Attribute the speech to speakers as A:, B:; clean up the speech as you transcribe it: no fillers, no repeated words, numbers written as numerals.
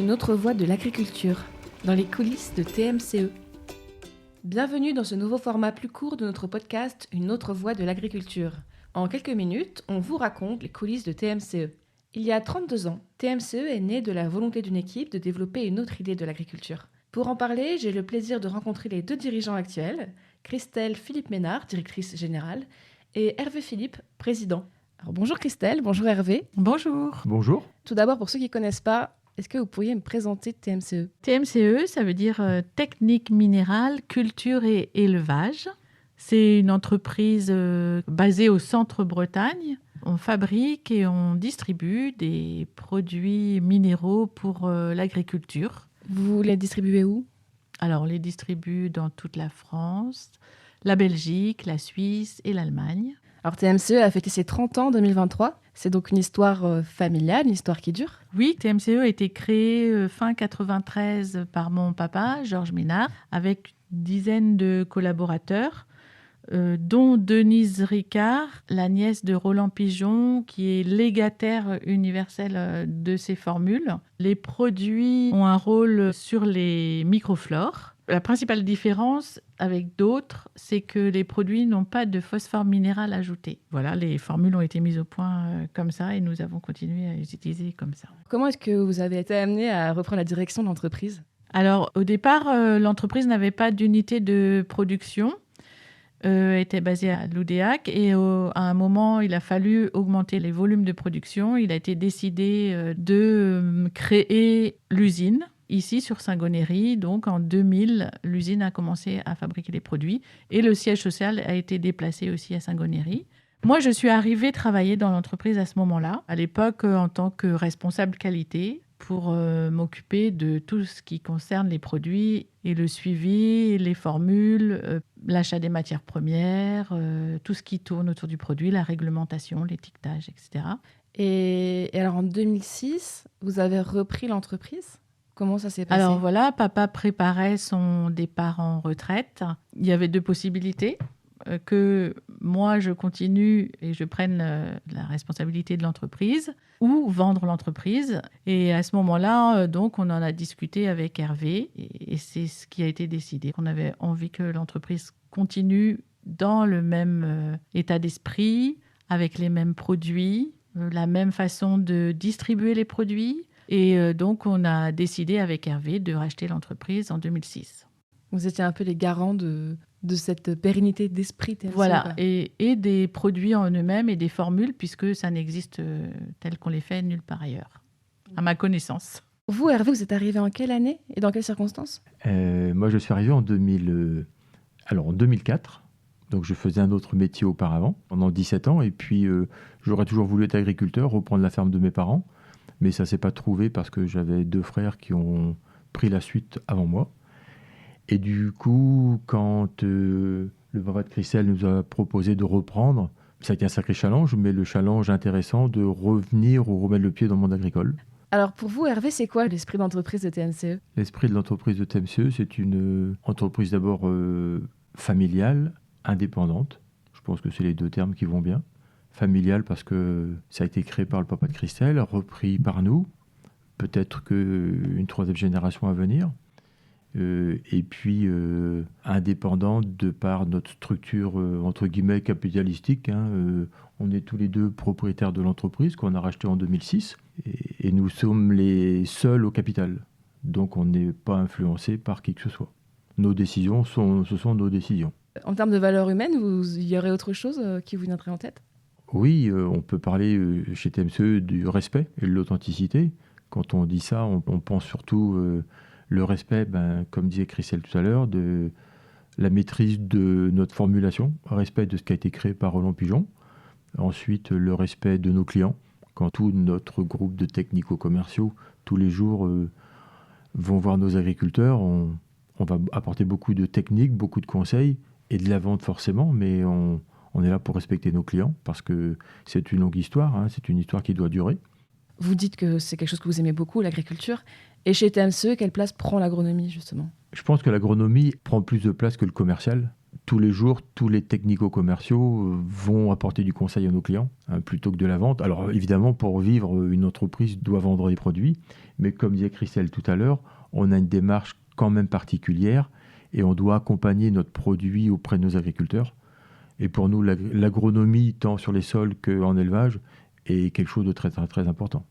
A: une autre voie de l'agriculture, dans les coulisses de TMCE. Bienvenue dans ce nouveau format plus court de notre podcast Une autre voie de l'agriculture. En quelques minutes, on vous raconte les coulisses de TMCE. Il y a 32 ans, TMCE est né de la volonté d'une équipe de développer une autre idée de l'agriculture. Pour en parler, j'ai le plaisir de rencontrer les deux dirigeants actuels, Christelle Philippe-Ménard, directrice générale, et Hervé Philippe, président. Alors, bonjour Christelle, bonjour Hervé.
B: Bonjour.
C: Bonjour.
A: Tout d'abord, pour ceux qui ne connaissent pas, est-ce que vous pourriez me présenter TMCE ?
B: TMCE, ça veut dire Technique Minérale, Culture et Élevage. C'est une entreprise basée au centre-Bretagne. On fabrique et on distribue des produits minéraux pour l'agriculture.
A: Vous les distribuez où ?
B: Alors, on les distribue dans toute la France, la Belgique, la Suisse et l'Allemagne.
A: Alors TMCE a fêté ses 30 ans en 2023. C'est donc une histoire familiale, une histoire qui dure.
B: Oui, TMCE a été créé fin 93 par mon papa, Georges Ménard, avec une dizaine de collaborateurs, dont Denise Ricard, la nièce de Roland Pigeon, qui est légataire universel de ces formules. Les produits ont un rôle sur les microflores. La principale différence avec d'autres, c'est que les produits n'ont pas de phosphore minéral ajouté. Voilà, les formules ont été mises au point comme ça et nous avons continué à les utiliser comme ça.
A: Comment est-ce que vous avez été amené à reprendre la direction de l'entreprise ?
B: Alors, au départ, l'entreprise n'avait pas d'unité de production, était basée à Loudéac et à un moment, il a fallu augmenter les volumes de production. Il a été décidé de créer l'usine. Ici, sur Saint-Gonéry, donc en 2000, l'usine a commencé à fabriquer les produits et le siège social a été déplacé aussi à Saint-Gonéry. Moi, je suis arrivée travailler dans l'entreprise à ce moment-là, à l'époque en tant que responsable qualité, pour m'occuper de tout ce qui concerne les produits et le suivi, les formules, l'achat des matières premières, tout ce qui tourne autour du produit, la réglementation, l'étiquetage, etc.
A: Et alors en 2006, vous avez repris l'entreprise ? Comment ça s'est passé ?
B: Alors voilà, papa préparait son départ en retraite. Il y avait deux possibilités. Que moi, je continue et je prenne la responsabilité de l'entreprise ou vendre l'entreprise. Et à ce moment-là, donc, on en a discuté avec Hervé et c'est ce qui a été décidé. On avait envie que l'entreprise continue dans le même état d'esprit, avec les mêmes produits, la même façon de distribuer les produits. Et donc, on a décidé avec Hervé de racheter l'entreprise en 2006.
A: Vous étiez un peu les garants de cette pérennité d'esprit TMCE.
B: Voilà, et des produits en eux-mêmes et des formules, puisque ça n'existe tel qu'on les fait nulle part ailleurs, à ma connaissance.
A: Vous, Hervé, vous êtes arrivé en quelle année et dans quelles circonstances ?
C: Moi, je suis arrivé en 2004. Donc, je faisais un autre métier auparavant, pendant 17 ans. Et puis, j'aurais toujours voulu être agriculteur, reprendre la ferme de mes parents. Mais ça ne s'est pas trouvé parce que j'avais deux frères qui ont pris la suite avant moi. Et du coup, quand le papa de Christelle nous a proposé de reprendre, ça a été un sacré challenge, mais le challenge intéressant de revenir ou remettre le pied dans le monde agricole.
A: Alors pour vous, Hervé, c'est quoi l'esprit d'entreprise de TMCE ?
C: L'esprit de l'entreprise de TMCE, c'est une entreprise d'abord familiale, indépendante. Je pense que c'est les deux termes qui vont bien. Familiale parce que ça a été créé par le papa de Christelle, repris par nous, peut-être qu'une troisième génération à venir. Et puis indépendante de par notre structure entre guillemets capitalistique. On est tous les deux propriétaires de l'entreprise qu'on a rachetée en 2006 et nous sommes les seuls au capital. Donc on n'est pas influencé par qui que ce soit. Nos décisions, ce sont nos décisions.
A: En termes de valeurs humaines, il y aurait autre chose qui vous viendrait en tête ?
C: Oui, on peut parler chez TMCE du respect et de l'authenticité. Quand on dit ça, on pense surtout le respect, comme disait Christelle tout à l'heure, de la maîtrise de notre formulation, respect de ce qui a été créé par Roland Pigeon. Ensuite, le respect de nos clients. Quand tout notre groupe de technico-commerciaux, tous les jours, vont voir nos agriculteurs, on va apporter beaucoup de techniques, beaucoup de conseils et de la vente forcément, mais on est là pour respecter nos clients parce que c'est une longue histoire, c'est une histoire qui doit durer.
A: Vous dites que c'est quelque chose que vous aimez beaucoup, l'agriculture. Et chez TMCE, quelle place prend l'agronomie, justement ?
C: Je pense que l'agronomie prend plus de place que le commercial. tous les jours, tous les technico-commerciaux vont apporter du conseil à nos clients plutôt que de la vente. Alors évidemment, pour vivre, une entreprise doit vendre des produits, mais comme disait Christelle tout à l'heure, on a une démarche quand même particulière et on doit accompagner notre produit auprès de nos agriculteurs. Et pour nous, l'agronomie, tant sur les sols qu'en élevage, est quelque chose de très, très, très important.